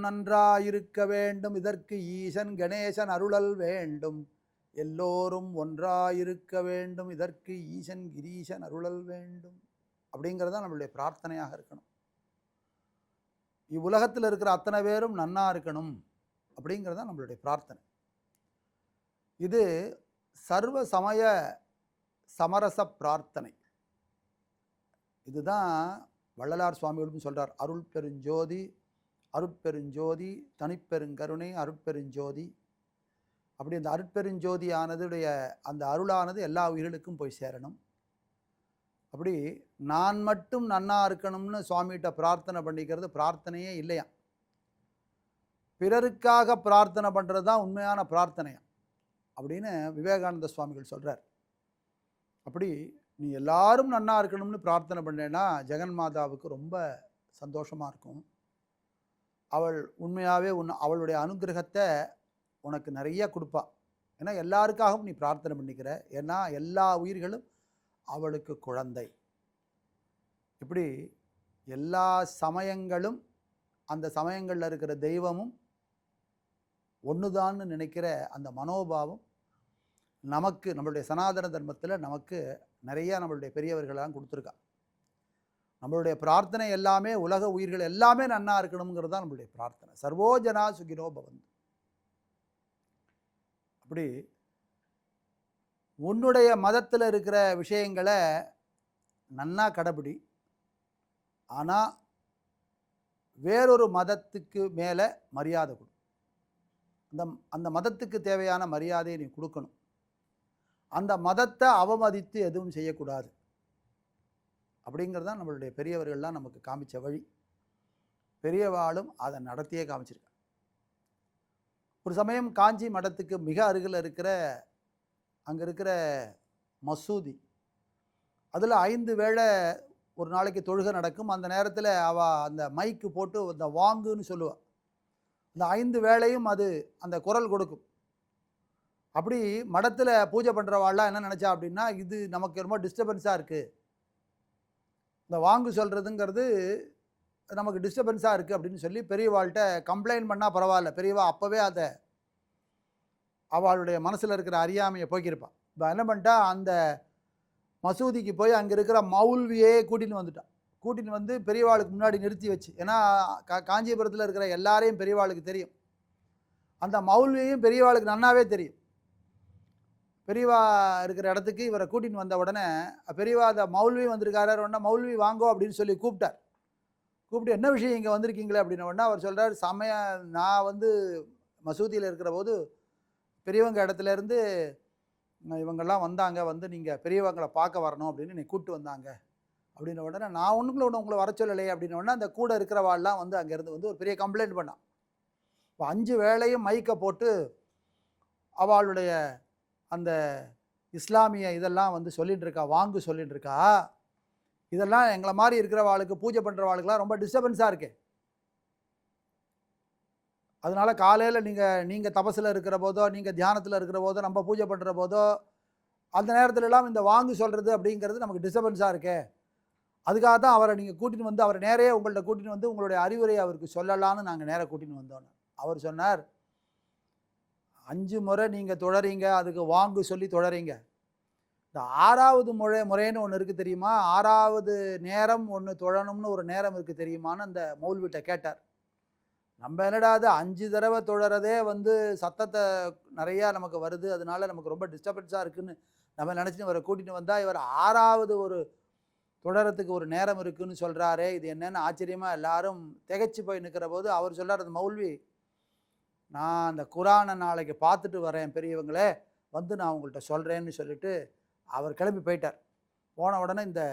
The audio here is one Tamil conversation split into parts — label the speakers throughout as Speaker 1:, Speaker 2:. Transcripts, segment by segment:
Speaker 1: நன்றாயிருக்க வேண்டும், இதற்கு ஈசன் கணேசன் அருளல் வேண்டும். எல்லோரும் ஒன்றாயிருக்க வேண்டும், இதற்கு ஈசன் கிரீசன் அருளல் வேண்டும். அப்படிங்கிறதான் நம்மளுடைய பிரார்த்தனையாக இருக்கணும். இவ்வுலகத்தில் இருக்கிற அத்தனை பேரும் நன்னா இருக்கணும் அப்படிங்கிறது தான் நம்மளுடைய பிரார்த்தனை. இது சர்வ சமய சமரச பிரார்த்தனை. இதுதான் வள்ளலார் சுவாமிகளும் சொல்கிறார். அருள் பெருஞ்சோதி அருட்பெருஞ்சோதி தனிப்பெருங்கருணை அருட்பெருஞ்சோதி. அப்படி அந்த அருட்பெருஞ்சோதி ஆனதுடைய அந்த அருளானது எல்லா உயிர்களுக்கும் போய் சேரணும். அப்படி நான் மட்டும் நன்னா இருக்கணும்னு சுவாமிகிட்ட பிரார்த்தனை பண்ணிக்கிறது பிரார்த்தனையே இல்லையா. பிறருக்காக பிரார்த்தனை பண்ணுறது தான் உண்மையான பிரார்த்தனையா அப்படின்னு விவேகானந்த சுவாமிகள் சொல்கிறார். அப்படி நீ எல்லாரும் நன்னா இருக்கணும்னு பிரார்த்தனை பண்ணேன்னா ஜெகன்மாதாவுக்கு ரொம்ப சந்தோஷமாக இருக்கும். அவள் உண்மையாகவே அவளுடைய அனுகிரகத்தை உனக்கு நிறைய கொடுப்பா. ஏன்னா எல்லாருக்காகவும் நீ பிரார்த்தனை பண்ணிக்கிற. ஏன்னா எல்லா உயிர்களும் அவளுக்கு குழந்தை. இப்படி எல்லா சமயங்களும் அந்த சமயங்களில் இருக்கிற தெய்வமும் ஒன்றுதான்னு நினைக்கிற அந்த மனோபாவம் நமக்கு நம்மளுடைய சனாதன தர்மத்தில் நமக்கு நிறையா நம்மளுடைய பெரியவர்களெல்லாம் கொடுத்துருக்கா. நம்மளுடைய பிரார்த்தனை எல்லாமே உலக உயிர்கள் எல்லாமே நன்னா இருக்கணுங்கிறது தான் நம்மளுடைய பிரார்த்தனை. சர்வோஜனா சுகினோ பவந்து. அப்படி உன்னுடைய மதத்தில் இருக்கிற விஷயங்களை நன்னா கடைபிடி. ஆனால் வேறொரு மதத்துக்கு மேலே மரியாதை கொடு. அந்த மதத்துக்கு தேவையான மரியாதையை நீ கொடுக்கணும். அந்த மதத்தை அவமதித்து எதுவும் செய்யக்கூடாது. அப்படிங்கிறது தான் நம்மளுடைய பெரியவர்கள்லாம் நமக்கு காமிச்ச வழி. பெரியவாளும் அதை நடத்தியே காமிச்சிருக்காங்க. ஒரு சமயம் காஞ்சி மடத்துக்கு மிக அருகில் இருக்கிற அங்கே இருக்கிற மசூதி, அதில் 5 வேளை ஒரு நாளைக்கு தொழுகை நடக்கும். அந்த நேரத்தில் அவள் அந்த மைக்கு போட்டு அந்த வாங்குன்னு சொல்லுவாள். அந்த 5 வேளையும் அது அந்த குரல் கொடுக்கும். அப்படி மடத்தில் பூஜை பண்ணுறவாள்லாம் என்ன நினச்சா அப்படின்னா, இது நமக்கு ரொம்ப டிஸ்டர்பன்ஸாக இருக்குது, இந்த வாங்கு சொல்கிறதுங்கிறது நமக்கு டிஸ்டர்பன்ஸாக இருக்குது அப்படின்னு சொல்லி பெரியவாள்கிட்ட கம்ப்ளைண்ட் பண்ணால் பரவாயில்ல, பெரியவா அப்போவே அதை அவளுடைய மனசில் இருக்கிற அறியாமையை போக்கியிருப்பான். இப்போ என்ன பண்ணிட்டா, அந்த மசூதிக்கு போய் அங்கே இருக்கிற மௌல்வியே கூட்டின்னு வந்துட்டான். கூட்டின்னு வந்து பெரியவாளுக்கு முன்னாடி நிறுத்தி வச்சு, ஏன்னா காஞ்சிபுரத்தில் இருக்கிற எல்லாரையும் பெரியவாளுக்கு தெரியும், அந்த மௌல்வியையும் பெரியவாளுக்கு நன்னாவே தெரியும். பெரியவா இருக்கிற இடத்துக்கு இவரை கூட்டின்னு வந்த உடனே பெரியவா அந்த மௌல்வி வந்திருக்காரு உடனே, மௌல்வி வாங்கோ அப்படின்னு சொல்லி கூப்பிட்டார். கூப்பிட்டு என்ன விஷயம் இங்கே வந்திருக்கீங்களே அப்படின்ன உடனே அவர் சொல்கிறார், நான் வந்து மசூதியில் இருக்கிற போது பெரியவங்க இடத்துலேருந்து இவங்கெல்லாம் வந்தாங்க, வந்து நீங்கள் பெரியவங்களை பார்க்க வரணும் அப்படின்னு என்னை கூப்பிட்டு வந்தாங்க அப்படின்ன உடனே, நான் ஒன்றுக்குள்ள உங்களை வர சொல்லலையே அப்படின்ன உடனே அந்த கூட இருக்கிறவாள்லாம் வந்து அங்கேருந்து வந்து ஒரு பெரிய கம்ப்ளைண்ட் பண்ணான். இப்போ 5 வேளையும் மைக்கை போட்டு அவளுடைய அந்த இஸ்லாமிய இதெல்லாம் வந்து சொல்லிகிட்டு இருக்கா, வாங்கு சொல்லிகிட்டு இருக்கா. இதெல்லாம் எங்களை மாதிரி இருக்கிறவாளுக்கு, பூஜை பண்ணுறவாளுக்கெல்லாம் ரொம்ப டிஸ்டர்பன்ஸாக இருக்கு. அதனால் காலையில் நீங்கள் தபசில் இருக்கிற போதோ, நீங்கள் தியானத்தில் இருக்கிற போதோ, நம்ம பூஜை பண்ணுற போதோ, அந்த நேரத்துலலாம் இந்த வாங்கு சொல்கிறது அப்படிங்கிறது நமக்கு டிஸ்டர்பன்ஸாக இருக்கே. அதுக்காக தான் அவரை நீங்கள் கூட்டின்னு வந்து, அவரை நேரே உங்கள்கிட்ட கூட்டின்னு வந்து உங்களுடைய அறிவுரையை அவருக்கு சொல்லலான்னு நாங்கள் நேராக கூட்டின்னு வந்தோன்னு அவர் சொன்னார், 5 முறை நீங்கள் தொடறீங்க, அதுக்கு வாங்கு சொல்லி தொடறீங்க. இந்த 6வது முறைன்னு ஒன்று இருக்குது தெரியுமா, 6வது நேரம் ஒன்று தொழணும்னு ஒரு நேரம் இருக்குது தெரியுமான்னு அந்த மௌல்விட்ட கேட்டார். நம்ம என்னடா அது 5 தடவை தொழறதே வந்து சத்தத்தை நிறையா நமக்கு வருது, அதனால நமக்கு ரொம்ப டிஸ்டர்பன்ஸாக இருக்குதுன்னு நம்ம நினச்சின்னு இவரை கூட்டிகிட்டு வந்தால், இவர் 6வது ஒரு தொடரத்துக்கு ஒரு நேரம் இருக்குதுன்னு சொல்கிறாரே, இது என்னென்னு ஆச்சரியமாக எல்லாரும் திகைச்சு போய் நிற்கிற போது அவர் சொல்கிறார், அந்த மௌல்வி, நான் அந்த குரானை நாளைக்கு பார்த்துட்டு வரேன் பெரியவங்களே, வந்து நான் உங்கள்கிட்ட சொல்கிறேன்னு சொல்லிட்டு அவர் கிளம்பி போயிட்டார். போன உடனே இந்த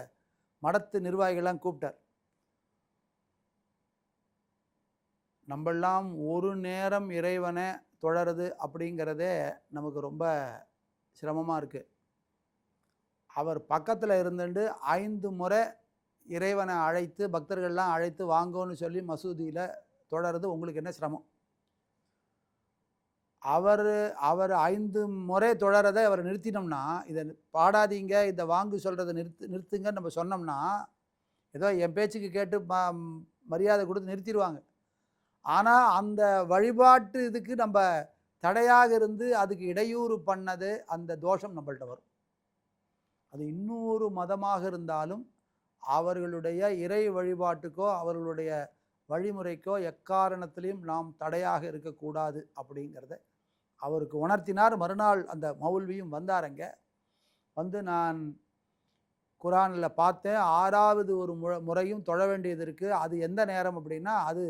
Speaker 1: மடத்து நிர்வாகிகள்லாம் கூப்பிட்டார். நம்மெல்லாம் ஒரு நேரம் இறைவனை தொடருது அப்படிங்கிறதே நமக்கு ரொம்ப சிரமமாக இருக்குது. அவர் பக்கத்தில் இருந்துட்டு 5 முறை இறைவனை அழைத்து, பக்தர்கள்லாம் அழைத்து வாங்கோன்னு சொல்லி மசூதியில் தொடருது உங்களுக்கு என்ன சிரமம்? அவர் 5 முறை தொடரதை அவர் நிறுத்தினோம்னா, இதை பாடாதீங்க, இதை வாங்கு சொல்கிறத நிறுத்துங்கன்னு நம்ம சொன்னோம்னா, ஏதோ என் பேச்சுக்கு கேட்டு மரியாதை கொடுத்து நிறுத்திடுவாங்க. ஆனால் அந்த வழிபாட்டு இதுக்கு நம்ம தடையாக இருந்து அதுக்கு இடையூறு பண்ணது அந்த தோஷம் நம்மள்ட்ட வரும். அது இன்னொரு மதமாக இருந்தாலும் அவர்களுடைய இறை வழிபாட்டுக்கோ அவர்களுடைய வழிமுறைக்கோ எக்காரணத்திலையும் நாம் தடையாக இருக்கக்கூடாது அப்படிங்கிறத அவருக்கு உணர்த்தினார். மறுநாள் அந்த மௌல்வியும் வந்தாரங்க. வந்து நான் குரானில் பார்த்தேன், 6வது ஒரு முறையும் தொழ வேண்டியது இருக்குது. அது எந்த நேரம் அப்படின்னா, அது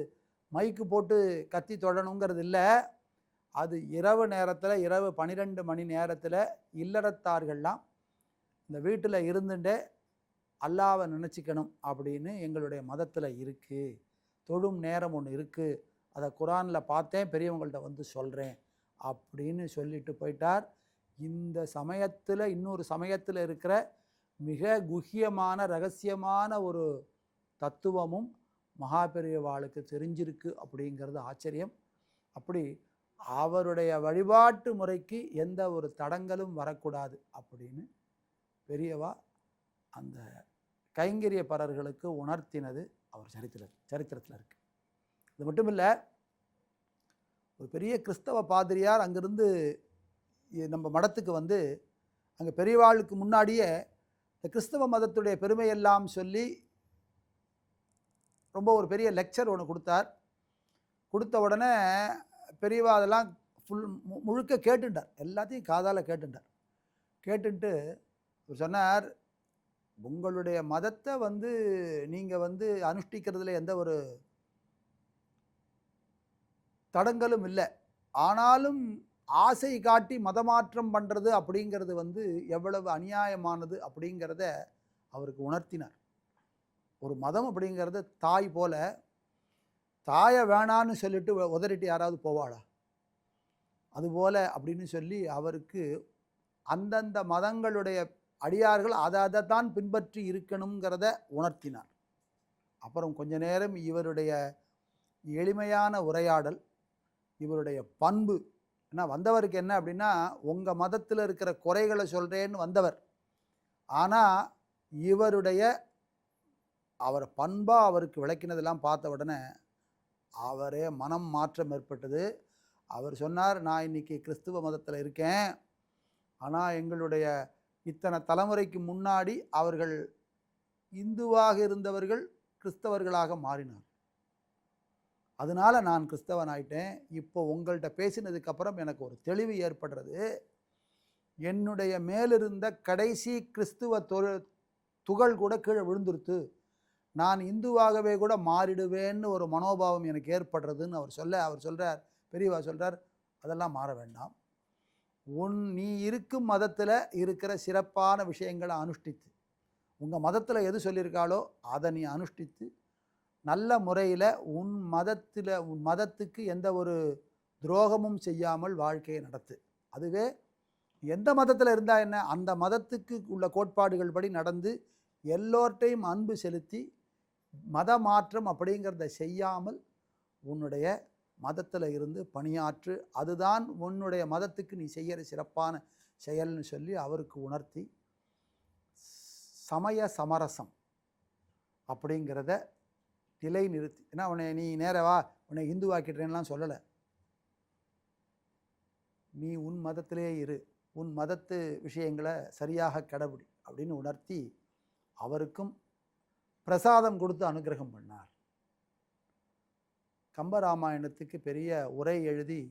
Speaker 1: மைக்கு போட்டு கத்தி தொழணுங்கிறது இல்லை. அது இரவு நேரத்தில், இரவு 12 மணி நேரத்தில் இல்லறத்தார்கள்லாம் இந்த வீட்டில் இருந்துட்டே அல்லாவை நினச்சிக்கணும் அப்படின்னு எங்களுடைய மதத்தில் இருக்குது. தொழும் நேரம் ஒன்று இருக்குது, அதை குரானில் பார்த்தேன், பெரியவங்கள்ட்ட வந்து சொல்கிறேன் அப்படின்னு சொல்லிட்டு போயிட்டார். இந்த சமயத்தில் இன்னொரு சமயத்தில் இருக்கிற மிக குஹ்யமான ரகசியமான ஒரு தத்துவமும் மகாபெரியவாளுக்கு தெரிஞ்சிருக்கு அப்படிங்கிறது ஆச்சரியம். அப்படி அவருடைய வழிபாட்டு முறைக்கு எந்த ஒரு தடங்களும் வரக்கூடாது அப்படின்னு பெரியவா அந்த கைங்கரிய பரர்களுக்கு உணர்த்தினது அவர் சரித்திரத்தில் இருக்குது. இது மட்டும் இல்லை, ஒரு பெரிய கிறிஸ்தவ பாதிரியார் அங்கிருந்து நம்ம மடத்துக்கு வந்து அங்கே பெரியவாளுக்கு முன்னாடியே இந்த கிறிஸ்தவ மதத்துடைய பெருமையெல்லாம் சொல்லி ரொம்ப ஒரு பெரிய லெக்சர் ஒன்று கொடுத்தார். கொடுத்த உடனே பெரியவா அதெல்லாம் முழுக்க கேட்டுட்டார், எல்லாத்தையும் காதால் கேட்டுட்டார். கேட்டுட்டு சொன்னார், உங்களுடைய மதத்தை வந்து நீங்கள் வந்து அனுஷ்டிக்கிறதுல எந்த ஒரு தடங்களும் இல்லை, ஆனாலும் ஆசை காட்டி மதமாற்றம் பண்ணுறது அப்படிங்கிறது வந்து எவ்வளவு அநியாயமானது அப்படிங்கிறத அவருக்கு உணர்த்தினார். ஒரு மதம் அப்படிங்கிறது தாய் போல, தாயை வேணான்னு சொல்லிட்டு உதறிட்டு யாராவது போவாளா? அதுபோல் அப்படின்னு சொல்லி அவருக்கு அந்தந்த மதங்களுடைய அடியார்கள் அதை தான் பின்பற்றி இருக்கணுங்கிறத உணர்த்தினார். அப்புறம் கொஞ்ச நேரம் இவருடைய எளிமையான உரையாடல், இவருடைய பண்பு, ஏன்னா வந்தவருக்கு என்ன அப்படின்னா, உங்கள் மதத்தில் இருக்கிற குறைகளை சொல்கிறேன்னு வந்தவர். ஆனால் இவருடைய அவர் பண்பாக அவருக்கு விளக்கினதெல்லாம் பார்த்த உடனே அவரே மனம் மாற்றம் ஏற்பட்டது. அவர் சொன்னார், நான் இன்றைக்கி கிறிஸ்துவ மதத்தில் இருக்கேன், ஆனால் எங்களுடைய இத்தனை தலைமுறைக்கு முன்னாடி அவர்கள் இந்துவாக இருந்தவர்கள் கிறிஸ்தவர்களாக மாறினார். அதனால் நான் கிறிஸ்தவன் ஆயிட்டேன். இப்போ உங்கள்கிட்ட பேசினதுக்கப்புறம் எனக்கு ஒரு தெளிவு ஏற்படுறது. என்னுடைய மேலிருந்த கடைசி கிறிஸ்துவ துகள் கூட கீழே விழுந்துருத்து, நான் இந்துவாகவே கூட மாறிடுவேன்னு ஒரு மனோபாவம் எனக்கு ஏற்படுறதுன்னு அவர் சொல்கிறார். பெரியவா சொல்கிறார், அதெல்லாம் மாற வேண்டாம். நீ இருக்கும் மதத்தில் இருக்கிற சிறப்பான விஷயங்களை அனுஷ்டித்து, உங்கள் மதத்தில் எது சொல்லியிருக்காளோ அதை நீ அனுஷ்டித்து நல்ல முறையில் உன் மதத்துக்கு எந்த ஒரு துரோகமும் செய்யாமல் வாழ்க்கையை நடத்து. அதுவே எந்த மதத்தில் இருந்தால் என்ன, அந்த மதத்துக்கு உள்ள கோட்பாடுகள் படி நடந்து எல்லோர்ட்டையும் அன்பு செலுத்தி மத மாற்றம் அப்படிங்கிறத செய்யாமல் உன்னுடைய மதத்தில் இருந்து பணியாற்று, அதுதான் உன்னுடைய மதத்துக்கு நீ செய்கிற சிறப்பான செயல்னு சொல்லி அவருக்கு உணர்த்தி சமய சமரசம் அப்படிங்கிறத நிலை நிறுத்தி, ஏன்னா உன்னை நீ நேரவா உன்னை இந்துவாக்கிட்டேன்லாம் சொல்லலை, நீ உன் மதத்திலே இரு, உன் மதத்து விஷயங்களை சரியாக கடைபிடி அப்படின்னு உணர்த்தி அவருக்கும் பிரசாதம் கொடுத்து அனுகிரகம் பண்ணார். கம்பராமாயணத்துக்கு பெரிய உரை எழுதி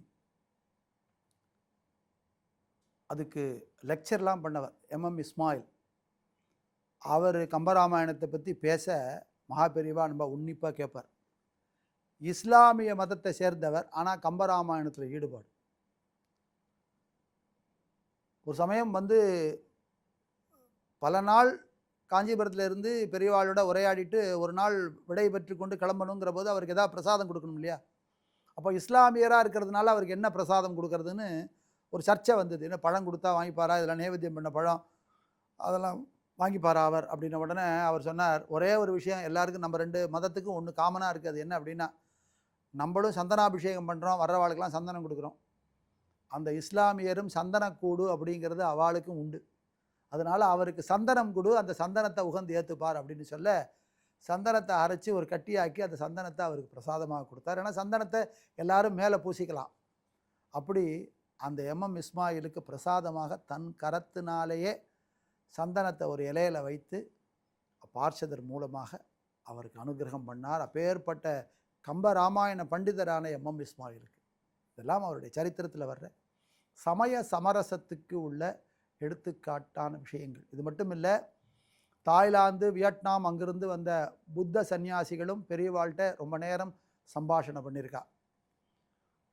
Speaker 1: அதுக்கு லெக்சர்லாம் பண்ணவர் எம்எம் இஸ்மாயில். அவர் கம்பராமாயணத்தை பற்றி பேச மகாபெரிவா நம்ம உன்னிப்பாக கேட்பார். இஸ்லாமிய மதத்தை சேர்ந்தவர், ஆனால் கம்பராமாயணத்தில் ஈடுபாடு. ஒரு சமயம் வந்து பல நாள் காஞ்சிபுரத்தில் இருந்து பெரியவாளோட உரையாடிட்டு ஒரு நாள் விடை பெற்று கொண்டு கிளம்பணுங்கிற போது அவருக்கு எதாவது பிரசாதம் கொடுக்கணும் இல்லையா? அப்போ இஸ்லாமியராக இருக்கிறதுனால அவருக்கு என்ன பிரசாதம் கொடுக்கறதுன்னு ஒரு சர்ச்சை வந்தது. என்ன பழம் கொடுத்தா வாங்கிப்பாரா, இதெல்லாம் நேவேத்தியம் பண்ண பழம், அதெல்லாம் வாங்கிப்பாரா அவர் அப்படின்ன உடனே அவர் சொன்னார், ஒரே ஒரு விஷயம் எல்லாருக்கும், நம்ம 2 மதத்துக்கும் ஒன்று காமனாக இருக்குது. அது என்ன அப்படின்னா, நம்மளும் சந்தனாபிஷேகம் பண்ணுறோம், வர்றவாளுக்கெல்லாம் சந்தனம் கொடுக்குறோம். அந்த இஸ்லாமியரும் சந்தனக்கூடு அப்படிங்கிறது அவளுக்கும் உண்டு. அதனால் அவருக்கு சந்தனம் கொடு, அந்த சந்தனத்தை உகந்து ஏற்றுப்பார் அப்படின்னு சொல்ல, சந்தனத்தை அரைச்சி ஒரு கட்டியாக்கி அந்த சந்தனத்தை அவருக்கு பிரசாதமாக கொடுத்தார். ஏன்னா சந்தனத்தை எல்லாரும் மேலே பூசிக்கலாம். அப்படி அந்த எம்எம் இஸ்மாயிலுக்கு பிரசாதமாக தன் கரத்தினாலேயே சந்தனத்தை ஒரு இலையில வைத்து பார்ஷதர் மூலமாக அவருக்கு அனுகிரகம் பண்ணார். அப்பேற்பட்ட கம்பராமாயண பண்டிதரான எம்எம் இஸ்மாயிலுக்கு. இதெல்லாம் அவருடைய சரித்திரத்தில் வர்ற சமய சமரசத்துக்கு உள்ள எடுத்துக்காட்டான விஷயங்கள். இது மட்டும் இல்லை, தாய்லாந்து, வியட்நாம் அங்கிருந்து வந்த புத்த சன்னியாசிகளும் பெரியவாள்கிட்ட ரொம்ப நேரம் சம்பாஷணை பண்ணியிருக்கா.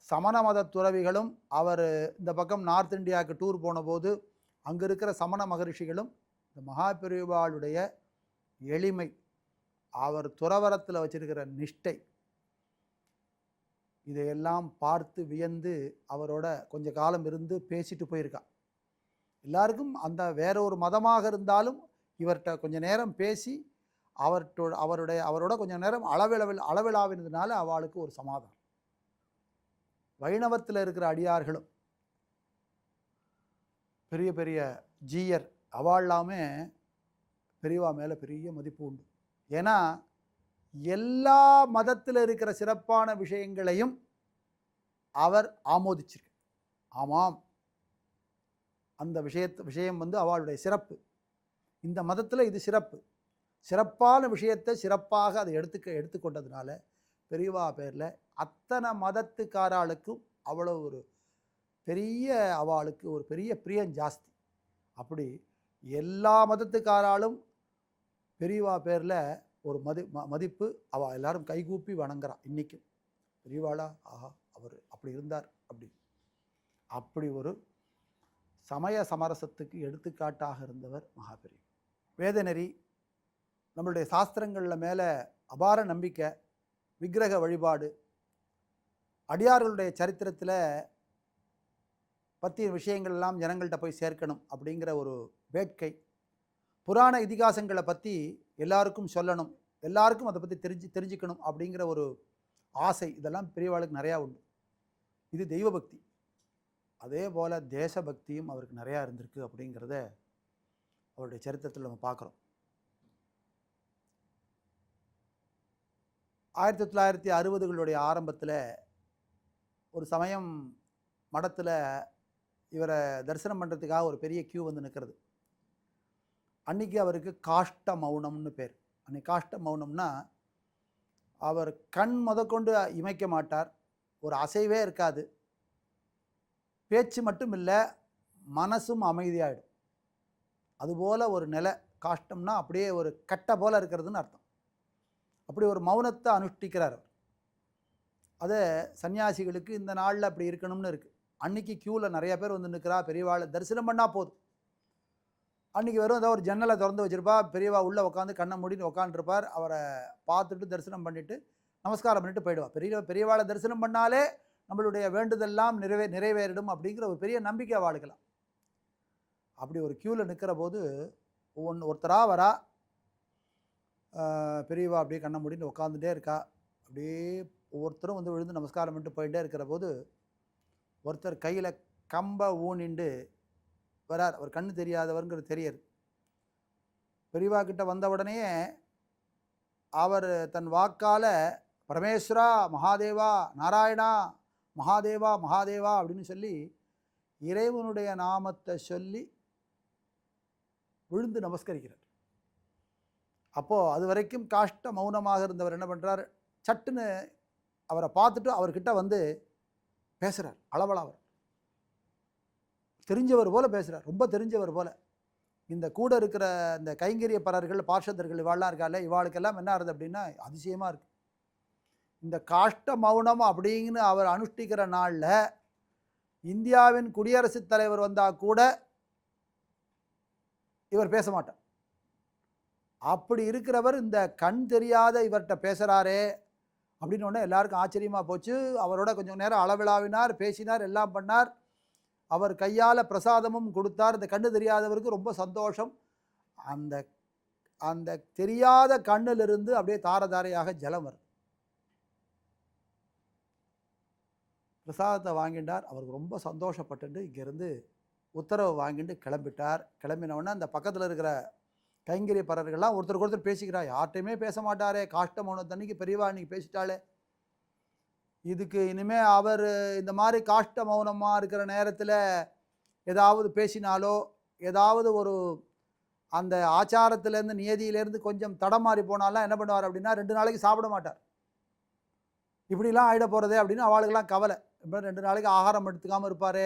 Speaker 1: சமண மத துறவிகளும் அவர் இந்த பக்கம் நார்த் இந்தியாவுக்கு டூர் போன போது அங்கே இருக்கிற சமண மகரிஷிகளும் இந்த மகா பெரியவாளுடைய எளிமை, அவர் துறவரத்தில் வச்சிருக்கிற நிஷ்டை, இதையெல்லாம் பார்த்து வியந்து அவரோட கொஞ்ச காலம் இருந்து பேசிட்டு போயிருக்கா. எல்லாருக்கும் அந்த வேற ஒரு மதமாக இருந்தாலும் இவர்கிட்ட கொஞ்ச நேரம் பேசி அவரோட கொஞ்ச நேரம் அளவிலாவினதுனால அவளுக்கு ஒரு சமாதானம். வைணவத்தில் இருக்கிற அடியார்களும் பெரிய பெரிய ஜீயர் அவள்லாமே பெரியவா மேலே பெரிய மதிப்பு உண்டு. ஏன்னா எல்லா மதத்தில் இருக்கிற சிறப்பான விஷயங்களையும் அவர் ஆமோதிச்சிருக்கு. ஆமாம், அந்த விஷயம் அவளுடைய சிறப்பு. இந்த மதத்தில் இது சிறப்பு, சிறப்பான விஷயத்தை சிறப்பாக அதை எடுத்துக்கொண்டதுனால பெரியவா பேரில் அத்தனை மதத்துக்காராளுக்கும் அவ்வளோ ஒரு பெரிய அவளுக்கு ஒரு பெரிய பிரியம் ஜாஸ்தி. அப்படி எல்லா மதத்துக்காராலும் பெரியவா பேரில் ஒரு மதிப்பு. அவள் எல்லாரும் கைகூப்பி வணங்குறான் இன்றைக்கும். பெரியவாளா, ஆஹா அவர் அப்படி இருந்தார். அப்படி ஒரு சமய சமரசத்துக்கு எடுத்துக்காட்டாக இருந்தவர் மகாபெரியவா. வேதநெறி, நம்மளுடைய சாஸ்திரங்களில் மேலே அபார நம்பிக்கை, விக்கிரக வழிபாடு, அடியார்களுடைய சரித்திரத்தில் பற்றிய விஷயங்கள் எல்லாம் ஜனங்கள்கிட்ட போய் சேர்க்கணும் அப்படிங்கிற ஒரு வேட்கை, புராண இதிகாசங்களை பற்றி எல்லாருக்கும் சொல்லணும், எல்லாருக்கும் அதை பற்றி தெரிஞ்சுக்கணும் அப்படிங்கிற ஒரு ஆசை, இதெல்லாம் பெரியவாளுக்கு நிறையா உண்டு. இது தெய்வ பக்தி. அதே போல் தேசபக்தியும் அவருக்கு நிறையா இருந்திருக்கு அப்படிங்கிறத அவருடைய சரித்திரத்தில் நம்ம பார்க்குறோம். 1960களுடைய ஆரம்பத்தில் ஒரு சமயம் மடத்தில் இவரை தரிசனம் பண்ணுறதுக்காக ஒரு பெரிய கியூ வந்து நிற்கிறது. அன்றைக்கி அவருக்கு காஷ்ட மௌனம்னு பேர். அன்றைக்கி காஷ்ட மௌனம்னா அவர் கண் முதற்கொண்டு இமைக்க மாட்டார், ஒரு அசைவே இருக்காது, பேச்சு மட்டும் இல்லை மனசும் அமைதியாகிடும். அதுபோல் ஒரு நிலை. காஷ்டம்னா அப்படியே ஒரு கட்டை போல் இருக்கிறதுன்னு அர்த்தம். அப்படி ஒரு மௌனத்தை அனுஷ்டிக்கிறார் அவர். அதை சன்னியாசிகளுக்கு இந்த நாளில் அப்படி இருக்கணும்னு இருக்குது. அன்றைக்கி க்யூவில் நிறையா பேர் வந்து நிற்கிறா. பெரியவாளை தரிசனம் பண்ணால் போதும். அன்றைக்கி வெறும் ஏதோ ஒரு ஜன்னலை திறந்து வச்சுருப்பா, பெரியவா உள்ளே உட்காந்து கண்ணை மூடின்னு உட்காந்துருப்பார். அவரை பார்த்துட்டு தரிசனம் பண்ணிவிட்டு நமஸ்காரம் பண்ணிட்டு போயிடுவா. பெரியவாளை தரிசனம் பண்ணாலே நம்மளுடைய வேண்டுதெல்லாம் நிறைவேறிடும் அப்படிங்கிற ஒரு பெரிய நம்பிக்கை வாழ்க்கலாம். அப்படி ஒரு க்யூவில் நிற்கிற போது ஒருத்தராக வரா. பெரியவா அப்படியே கண்ணை மூடின்னு உட்காந்துட்டே இருக்கா. அப்படியே ஒவ்வொருத்தரும் வந்து விழுந்து நமஸ்காரம் பண்ணிட்டு போயிட்டே இருக்கிற போது ஒருத்தர் கையில் கம்பை ஊனிண்டு வரார். அவர் கண்ணு தெரியாதவருங்கிறது தெரியாது. பெரியவா கிட்ட வந்த உடனே அவர் தன் வாக்கால் பரமேஸ்வரா, மகாதேவா, நாராயணா, மகாதேவா, மகாதேவா அப்படின்னு சொல்லி இறைவனுடைய நாமத்தை சொல்லி விழுந்து நமஸ்கரிக்கிறார். அப்போது அது வரைக்கும் காஷ்ட மௌனமாக இருந்தவர் என்ன பண்ணுறார், சட்டுன்னு அவரை பார்த்துட்டு அவர்கிட்ட வந்து பேசுகிறார். அளவலாவர் தெரிஞ்சவர் போல் பேசுகிறார், ரொம்ப தெரிஞ்சவர் போல். இந்த கூட இருக்கிற இந்த கைங்கரிய பரர்கள், பார்ஷதர்கள் இவாள்லாம் இருக்கால, இவாளுக்கெல்லாம் என்ன ஆகுது அப்படின்னா அதிசயமாக இருக்குது. இந்த காஷ்ட மௌனம் அப்படிங்கன்னு அவர் அனுஷ்டிக்கிற நாளில் இந்தியாவின் குடியரசுத் தலைவர் வந்தால் கூட இவர் பேச மாட்டார். அப்படி இருக்கிறவர் இந்த கண் தெரியாத இவர்கிட்ட பேசுகிறாரே அப்படின்னு ஒன்று எல்லாருக்கும் ஆச்சரியமாக போச்சு. அவரோட கொஞ்சம் நேரம் அளவிலாவினார், பேசினார், எல்லாம் பண்ணார். அவர் கையால் பிரசாதமும் கொடுத்தார். இந்த கண்ணு தெரியாதவருக்கு ரொம்ப சந்தோஷம். அந்த அந்த தெரியாத கண்ணிலிருந்து அப்படியே தாரதாரையாக ஜலம் வருது. பிரசாதத்தை வாங்கிட்டார். அவருக்கு ரொம்ப சந்தோஷப்பட்டு இங்கேருந்து உத்தரவு வாங்கிட்டு கிளம்பிட்டார். கிளம்பினவுடனே அந்த பக்கத்தில் இருக்கிற கைங்கரியப்பரர்கள்லாம் ஒருத்தருக்கு ஒருத்தர் பேசிக்கிறா. யார்கிட்டையுமே பேச மாட்டாரே, காஷ்ட மௌனத்தன்னைக்கு பெரியவா இன்னைக்கு பேசிட்டாளே, இதுக்கு இனிமே அவர் இந்த மாதிரி காஷ்ட மௌனமாக இருக்கிற நேரத்தில் ஏதாவது பேசினாலோ, ஏதாவது ஒரு அந்த ஆச்சாரத்திலேருந்து நியதியிலேருந்து கொஞ்சம் தடமாறி போனாலாம் என்ன பண்ணுவார் அப்படின்னா, 2 நாளைக்கு சாப்பிட மாட்டார். இப்படிலாம் ஆகிட போகிறதே அப்படின்னு அவளுக்கெல்லாம் கவலை. இப்போ 2 நாளைக்கு ஆகாரம் எடுத்துக்காமல் இருப்பார்,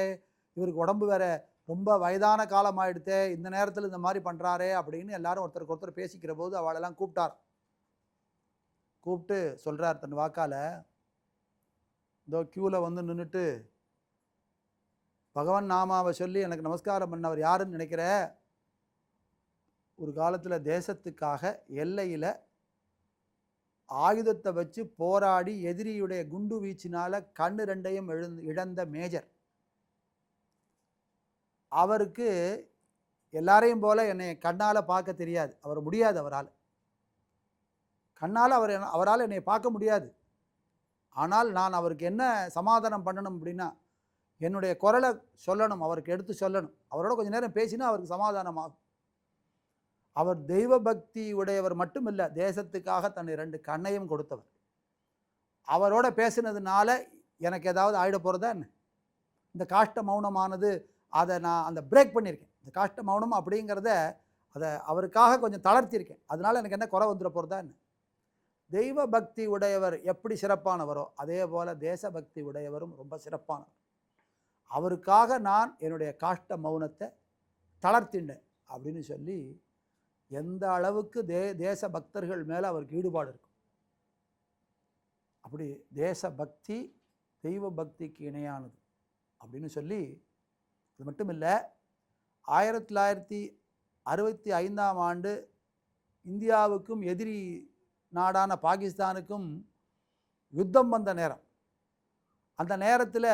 Speaker 1: இவருக்கு உடம்பு வேற ரொம்ப வயதான காலம் ஆகிடுத்தே, இந்த நேரத்தில் இந்த மாதிரி பண்ணுறாரே அப்படின்னு எல்லாரும் ஒருத்தருக்கு ஒருத்தர் பேசிக்கிற போது அவளெல்லாம் கூப்பிட்டார். கூப்பிட்டு சொல்கிறார் தன் வாக்கால், இதோ க்யூவில் வந்து நின்றுட்டு பகவான் நாமாவை சொல்லி எனக்கு நமஸ்காரம் பண்ணவர் யாருன்னு நினைக்கிற, ஒரு காலத்தில் தேசத்துக்காக எல்லையில் ஆயுதத்தை வச்சு போராடி எதிரியுடைய குண்டு வீச்சினால் கண்ணு 2ஐயும் இழந்த மேஜர். அவருக்கு எல்லாரையும் போல என்னை கண்ணால் பார்க்க தெரியாது, அவர் முடியாது, கண்ணால் அவரால் என்னை பார்க்க முடியாது. ஆனால் நான் அவருக்கு என்ன சமாதானம் பண்ணணும் அப்படின்னா, என்னுடைய குரலை சொல்லணும், அவருக்கு எடுத்து சொல்லணும். அவரோட கொஞ்சம் நேரம் பேசினா அவருக்கு சமாதானம் ஆகும். அவர் தெய்வ பக்தி உடையவர் மட்டும் இல்லை, தேசத்துக்காக தன் 2 கண்ணையும் கொடுத்தவர். அவரோட பேசினதுனால எனக்கு ஏதாவது ஆகிட போகிறதா என்ன? இந்த காஷ்ட மௌனமானது அதை நான் அந்த பிரேக் பண்ணியிருக்கேன். இந்த காஷ்ட மௌனம் அப்படிங்கிறத அதை அவருக்காக கொஞ்சம் தளர்த்தியிருக்கேன். அதனால் எனக்கு என்ன குறை வந்துட போகிறதா என்ன? தெய்வ பக்தி உடையவர் எப்படி சிறப்பானவரோ அதே போல் தேசபக்தி உடையவரும் ரொம்ப சிறப்பானவர். அவருக்காக நான் என்னுடைய காஷ்ட மௌனத்தை தளர்த்திண்டேன் அப்படின்னு சொல்லி, எந்த அளவுக்கு தேச பக்தர்கள் மேலே அவருக்கு ஈடுபாடு இருக்கும். அப்படி தேசபக்தி தெய்வ பக்திக்கு இணையானது அப்படின்னு சொல்லி, இது மட்டும் இல்லை, 1965ஆம் ஆண்டு இந்தியாவுக்கும் எதிரி நாடான பாகிஸ்தானுக்கும் யுத்தம் வந்த நேரம். அந்த நேரத்தில்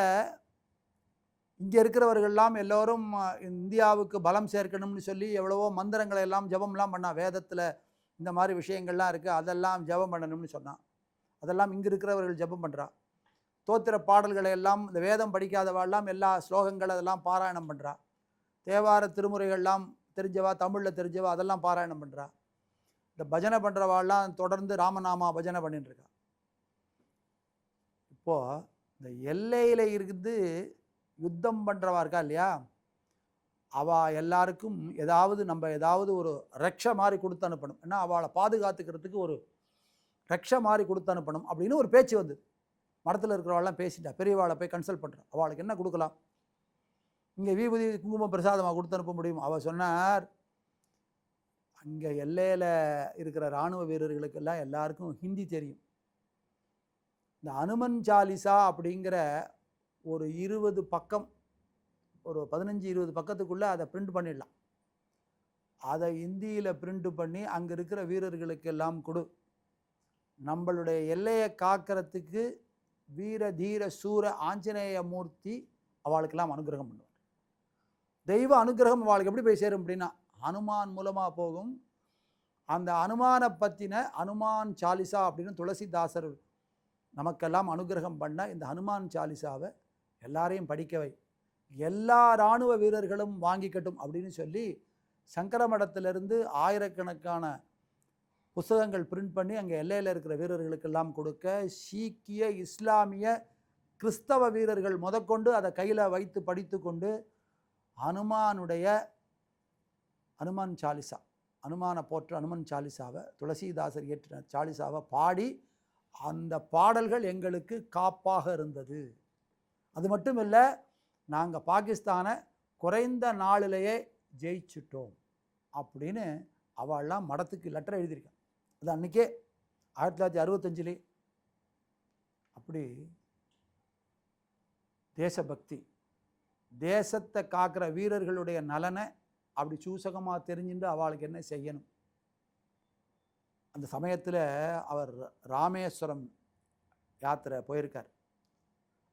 Speaker 1: இங்கே இருக்கிறவர்கள்லாம் எல்லோரும் இந்தியாவுக்கு பலம் சேர்க்கணும்னு சொல்லி எவ்வளவோ மந்திரங்களை எல்லாம் ஜபம்லாம் பண்ணான். வேதத்தில் இந்த மாதிரி விஷயங்கள்லாம் இருக்குது, அதெல்லாம் ஜபம் பண்ணணும்னு சொன்னான். அதெல்லாம் இங்கே இருக்கிறவர்கள் ஜபம் பண்ணுறான். தோத்திர பாடல்களை எல்லாம் இந்த வேதம் படிக்காதவாள்லாம் எல்லா ஸ்லோகங்கள் அதெல்லாம் பாராயணம் பண்ணுறா. தேவார திருமுறைகள்லாம் தெரிஞ்சவா, தமிழில் தெரிஞ்சவா அதெல்லாம் பாராயணம் பண்ணுறா. இந்த பஜனை பண்ணுறவாள்லாம் தொடர்ந்து ராமநாமா பஜனை பண்ணிட்டுருக்கா. இப்போது இந்த எல்லையில் இருந்து யுத்தம் பண்ணுறவா இருக்கா இல்லையா, அவள் எல்லாருக்கும் ஏதாவது ஒரு ரக்ஷை மாதிரி கொடுத்து அனுப்பணும். ஏன்னா அவளை பாதுகாத்துக்கிறதுக்கு ஒரு ரக்ஷை மாதிரி கொடுத்து அனுப்பணும் அப்படின்னு ஒரு பேச்சு வந்தது. மடத்தில் இருக்கிறவாள்லாம் பேசிட்டா. பெரியவாளை போய் கன்சல்ட் பண்ணுறான், அவளுக்கு என்ன கொடுக்கலாம், இங்கே விபூதி குங்குமம் பிரசாதமாக கொடுத்து அனுப்ப முடியும். அவள் சொன்னார், அங்கே எல்லையில் இருக்கிற இராணுவ வீரர்களுக்கெல்லாம் எல்லாருக்கும் ஹிந்தி தெரியும். இந்த அனுமன் சாலிசா அப்படிங்கிற ஒரு 20 பக்கம், ஒரு 15-20 பக்கத்துக்குள்ளே அதை பிரிண்ட் பண்ணிடலாம். அதை இந்தியில் பிரிண்ட் பண்ணி அங்கே இருக்கிற வீரர்களுக்கெல்லாம் கொடு. நம்மளுடைய எல்லையை காக்கிறதுக்கு வீர தீர சூர ஆஞ்சநேய மூர்த்தி அவளுக்கெல்லாம் அனுகிரகம் பண்ணுவார். தெய்வ அனுகிரகம் அவளுக்கு எப்படி போய் சேரும் அப்படின்னா, ஹனுமான் மூலமாக போகும். அந்த அனுமானை பற்றின அனுமான் சாலிசா அப்படின்னு துளசிதாசர் நமக்கெல்லாம் அனுகிரகம் பண்ண இந்த ஹனுமான் சாலிசாவை எல்லாரையும் படிக்கவை, எல்லா இராணுவ வீரர்களும் வாங்கிக்கட்டும் அப்படின்னு சொல்லி சங்கர மடத்திலிருந்து ஆயிரக்கணக்கான புத்தகங்கள் பிரிண்ட் பண்ணி அங்கே எல்லையில் இருக்கிற வீரர்களுக்கெல்லாம் கொடுக்க, சீக்கிய இஸ்லாமிய கிறிஸ்தவ வீரர்கள் முதற்கொண்டு அதை கையில் வைத்து படித்து கொண்டு அனுமான் சாலிசா, அனுமானை போற்ற அனுமன் சாலிசாவை, துளசிதாசர் இயற்றின சாலிசாவை பாடி அந்த பாடல்கள் எங்களுக்கு காப்பாக இருந்தது. அது மட்டும் இல்லை, நாங்கள் பாகிஸ்தானை குறைந்த நாளிலேயே ஜெயிச்சிட்டோம் அப்படின்னு அவள்லாம் மடத்துக்கு லெட்டர் எழுதியிருக்கான். அது அன்றைக்கே 1965. அப்படி தேசபக்தி, தேசத்தை காக்கிற வீரர்களுடைய நலனை அப்படி சூசகமாக தெரிஞ்சுட்டு அவளுக்கு என்ன செய்யணும். அந்த சமயத்தில் அவர் ராமேஸ்வரம் யாத்திரை போயிருக்கார்.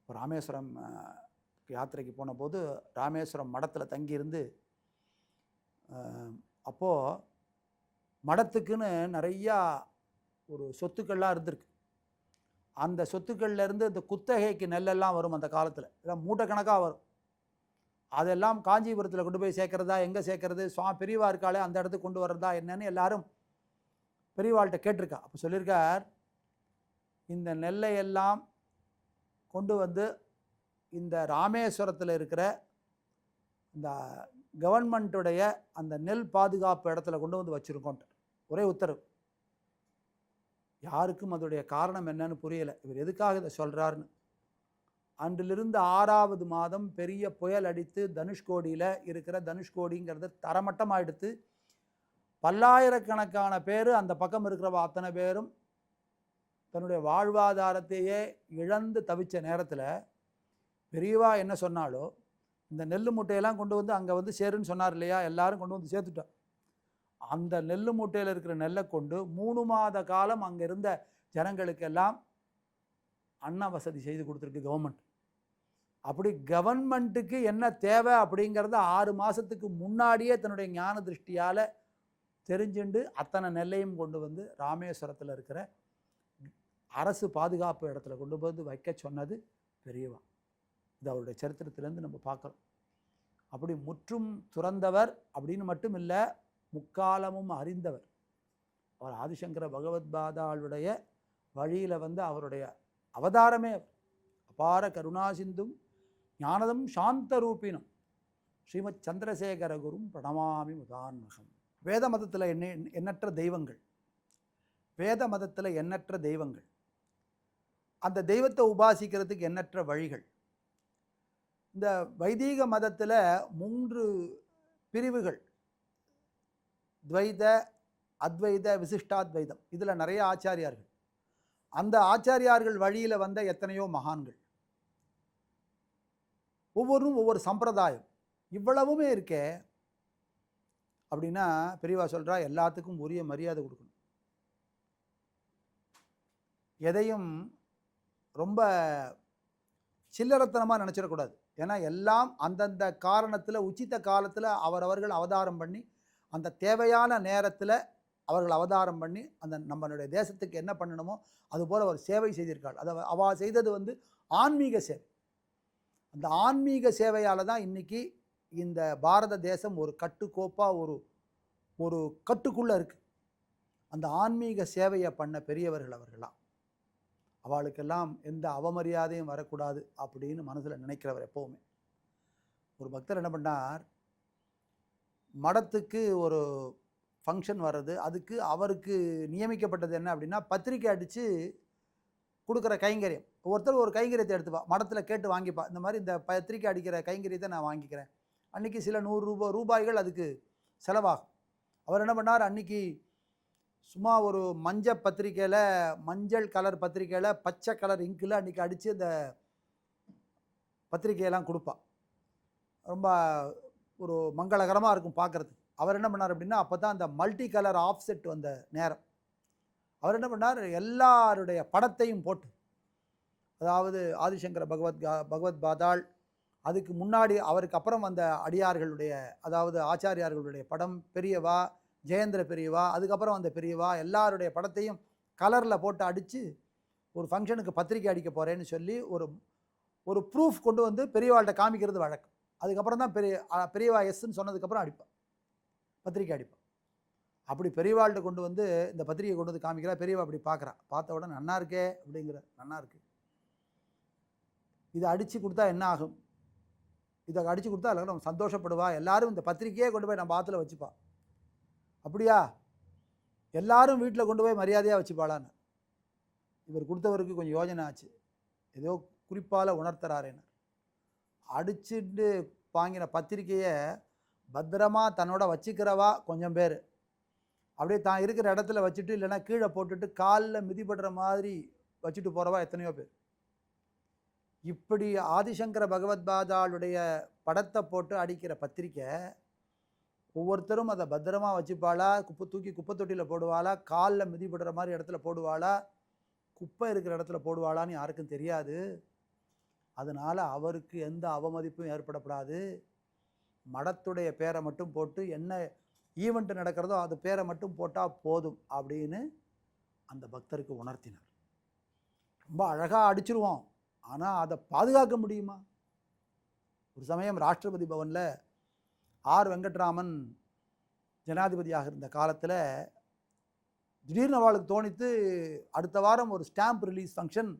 Speaker 1: ராமேஸ்வரம் யாத்திரைக்கு போன போது ராமேஸ்வரம் மடத்தில் தங்கியிருந்து, அப்போது மடத்துக்குன்னு நிறையா ஒரு சொத்துக்கள்லாம் இருந்திருக்கு. அந்த சொத்துக்கள்லேருந்து இந்த குத்தகைக்கு நெல்லெல்லாம் வரும். அந்த காலத்தில் எல்லாம் மூட்டை கணக்காக வரும். அதெல்லாம் காஞ்சிபுரத்தில் கொண்டு போய் சேர்க்கறதா, எங்கே சேர்க்கறது, பெரியவா இருக்காளே அந்த இடத்துக்கு கொண்டு வர்றதா என்னன்னு எல்லாரும் பெரியவாள்கிட்ட கேட்டிருக்கா. அப்போ சொல்லியிருக்கார், இந்த நெல்லை எல்லாம் கொண்டு வந்து இந்த ராமேஸ்வரத்தில் இருக்கிற இந்த கவர்மெண்ட்டுடைய அந்த நெல் பாதுகாப்பு இடத்துல கொண்டு வந்து வச்சுருக்கோன்ட்டு ஒரே உத்தரவு. யாருக்கும் அதோடைய காரணம் என்னன்னு புரியலை, இவர் எதுக்காக இதை சொல்கிறாருன்னு. அன்றிலிருந்து 6வது மாதம் பெரிய புயல் அடித்து தனுஷ்கோடியில் இருக்கிற தனுஷ்கோடிங்கிறது தரமட்டமாக எடுத்து பல்லாயிரக்கணக்கான பேர் அந்த பக்கம் இருக்கிற அத்தனை பேரும் தன்னுடைய வாழ்வாதாரத்தையே இழந்து தவிச்ச நேரத்தில் பெரியவா என்ன சொன்னாலோ, இந்த நெல் மூட்டையெல்லாம் கொண்டு வந்து அங்கே வந்து சேருன்னு சொன்னார் இல்லையா, எல்லாரும் கொண்டு வந்து சேர்த்துட்டோம். அந்த நெல் மூட்டையில் இருக்கிற நெல்லை கொண்டு 3 மாத காலம் அங்கே இருந்த ஜனங்களுக்கெல்லாம் அன்ன வசதி செய்து கொடுத்துருக்கு கவர்மெண்ட். அப்படி கவர்மெண்ட்டுக்கு என்ன தேவை அப்படிங்கிறத 6 மாதத்துக்கு முன்னாடியே தன்னுடைய ஞான திருஷ்டியால் தெரிஞ்சுண்டு அத்தனை நெல்லையும் கொண்டு வந்து ராமேஸ்வரத்தில் இருக்கிற அரசு பாதுகாப்பு இடத்துல கொண்டு வந்து வைக்க சொன்னது பெரியவா. இது அவருடைய சரித்திரத்திலேருந்து நம்ம பார்க்குறோம். அப்படி முற்றும் துறந்தவர் அப்படின்னு மட்டும் இல்லை, முக்காலமும் அறிந்தவர். அவர் ஆதிசங்கர பகவத்பாதாளுடைய வழியில் வந்து அவருடைய அவதாரமே அபார கருணாசிந்தும் ஞானதம் சாந்த ரூபினம் ஸ்ரீமத் சந்திரசேகர குரும் பிரணமாமி முதான்மகம். வேத மதத்தில் எண்ணற்ற தெய்வங்கள், வேத மதத்தில் எண்ணற்ற தெய்வங்கள், அந்த தெய்வத்தை உபாசிக்கிறதுக்கு எண்ணற்ற வழிகள். இந்த வைதீக மதத்தில் 3 பிரிவுகள், துவைத, அத்வைத, விசிஷ்டாத்வைதம். இதில் நிறைய ஆச்சாரியார்கள், அந்த ஆச்சாரியார்கள் வழியில் வந்த எத்தனையோ மகான்கள், ஒவ்வொன்றும் ஒவ்வொரு சம்பிரதாயம். இவ்வளவுமே இருக்கே அப்படின்னா பெரியவா சொல்கிறா, எல்லாத்துக்கும் உரிய மரியாதை கொடுக்கணும். எதையும் ரொம்ப சில்லறத்தனமாக நினச்சிடக்கூடாது. ஏன்னா எல்லாம் அந்தந்த காரணத்தில் உச்சித்த காலத்தில் அவரவர்கள் அவதாரம் பண்ணி, அந்த தேவையான நேரத்தில் அவர்கள் அவதாரம் பண்ணி அந்த நம்மளுடைய தேசத்துக்கு என்ன பண்ணணுமோ அதுபோல் அவர் சேவை செய்திருக்காள். அதை அவள் செய்தது வந்து ஆன்மீக சேவை. அந்த ஆன்மீக சேவையால் தான் இன்றைக்கி இந்த பாரத தேசம் ஒரு கட்டுக்கோப்பாக ஒரு கட்டுக்குள்ளே இருக்குது. அந்த ஆன்மீக சேவையை பண்ண பெரியவர்கள் அவர்களாம். அவளுக்கெல்லாம் எந்த அவமரியாதையும் வரக்கூடாது அப்படின்னு மனசில் நினைக்கிறவர் எப்போவுமே. ஒரு பக்தர் என்ன பண்ணார், மடத்துக்கு ஒரு ஃபங்க்ஷன் வர்றது, அதுக்கு அவருக்கு நியமிக்கப்பட்டது என்ன அப்படின்னா, பத்திரிக்கை அடித்து கொடுக்குற கைங்கரியம். ஒருத்தர் ஒரு கைங்கரியத்தை எடுத்துப்பா, மடத்தில் கேட்டு வாங்கிப்பா, இந்த மாதிரி இந்த பத்திரிக்கை அடிக்கிற கைங்கரியத்தை நான் வாங்கிக்கிறேன். அன்றைக்கி சில 100 ரூபாய்கள் அதுக்கு செலவாகும். அவர் என்ன பண்ணார், அன்றைக்கி சும்மா ஒரு மஞ்சள் கலர் பத்திரிக்கையில் பச்சை கலர் இங்கில் அன்றைக்கி அடித்து அந்த பத்திரிக்கையெல்லாம் கொடுப்பா. ரொம்ப ஒரு மங்களகரமாக இருக்கும் பார்க்குறதுக்கு. அவர் என்ன பண்ணார் அப்படின்னா, அப்போ தான் அந்த மல்டி கலர் ஆஃப்செட் வந்த நேரம். அவர் என்ன பண்ணார், எல்லாருடைய படத்தையும் போட்டு, அதாவது ஆதிசங்கர பகவத் பாதாள், அதுக்கு முன்னாடி அவருக்கு அப்புறம் வந்த அடியார்களுடைய, அதாவது ஆச்சாரியார்களுடைய படம், பெரியவா, ஜெயேந்திர பெரியவா, அதுக்கப்புறம் வந்த பெரியவா, எல்லாருடைய படத்தையும் கலரில் போட்டு அடித்து ஒரு ஃபங்க்ஷனுக்கு பத்திரிக்கை அடிக்க போகிறேன்னு சொல்லி ஒரு ப்ரூஃப் கொண்டு வந்து பெரியவாள்கிட்ட காமிக்கிறது வழக்கம். அதுக்கப்புறம் தான் பெரியவா எஸ்ன்னு சொன்னதுக்கப்புறம் அடிப்பான், பத்திரிக்கை அடிப்பான். அப்படி பெரியவாள்கிட்ட கொண்டு வந்து இந்த பத்திரிக்கை கொண்டு வந்து காமிக்கிறா. பெரியவா அப்படி பார்க்குறா, பார்த்த உடனே நன்னா இருக்கே அப்படிங்கிற, நன்னா இருக்குது, இதை அடித்து கொடுத்தா என்ன ஆகும், இதை அடித்து கொடுத்தா எல்லாரும் சந்தோஷப்படுவா, எல்லாரும் இந்த பத்திரிக்கையே கொண்டு போய் நம்ம ஆற்றுல வச்சுப்பா. அப்படியா, எல்லாரும் வீட்டில் கொண்டு போய் மரியாதையாக வச்சுப்பாளான்னு. இவர் கொடுத்தவருக்கு கொஞ்சம் யோஜனை ஆச்சு, ஏதோ குறிப்பால் உணர்த்துறாருன்னு. அடிச்சுட்டு வாங்கின பத்திரிக்கையை பத்திரமா தன்னோட வச்சுக்கிறவா கொஞ்சம் பேர், அப்படியே தான் இருக்கிற இடத்துல வச்சுட்டு, இல்லைன்னா கீழே போட்டுட்டு காலில் மிதிப்படுற மாதிரி வச்சுட்டு போகிறவா எத்தனையோ பேர். இப்படி ஆதிசங்கர பகவத்பாதாளுடைய படத்தை போட்டு அடிக்கிற பத்திரிக்கை ஒவ்வொருத்தரும் அதை பத்திரமா வச்சுப்பாளா, தூக்கி குப்பை தொட்டியில் போடுவாளா, காலில் மிதிப்படுற மாதிரி இடத்துல போடுவாளா, குப்பை இருக்கிற இடத்துல போடுவாளான்னு யாருக்கும் தெரியாது. அதனால் அவருக்கு எந்த அவமதிப்பும் ஏற்படப்படாது. மடத்துடைய பேரை மட்டும் போட்டு என்ன ஈவெண்ட் நடக்கிறதோ அது பேரை மட்டும் போட்டால் போதும் அப்படின்னு அந்த பக்தருக்கு உணர்த்தினார். ரொம்ப அழகாக அடிச்சிருவோம், ஆனால் அதை பாதுகாக்க முடியுமா? ஒரு சமயம் ராஷ்டிரபதி பவனில் ஆர் வெங்கட்ராமன் ஜனாதிபதியாக இருந்த காலத்தில் திடீர்னு அவளுக்கு தோணித்து அடுத்த வாரம் ஒரு ஸ்டாம்ப் ரிலீஸ் ஃபங்க்ஷன்,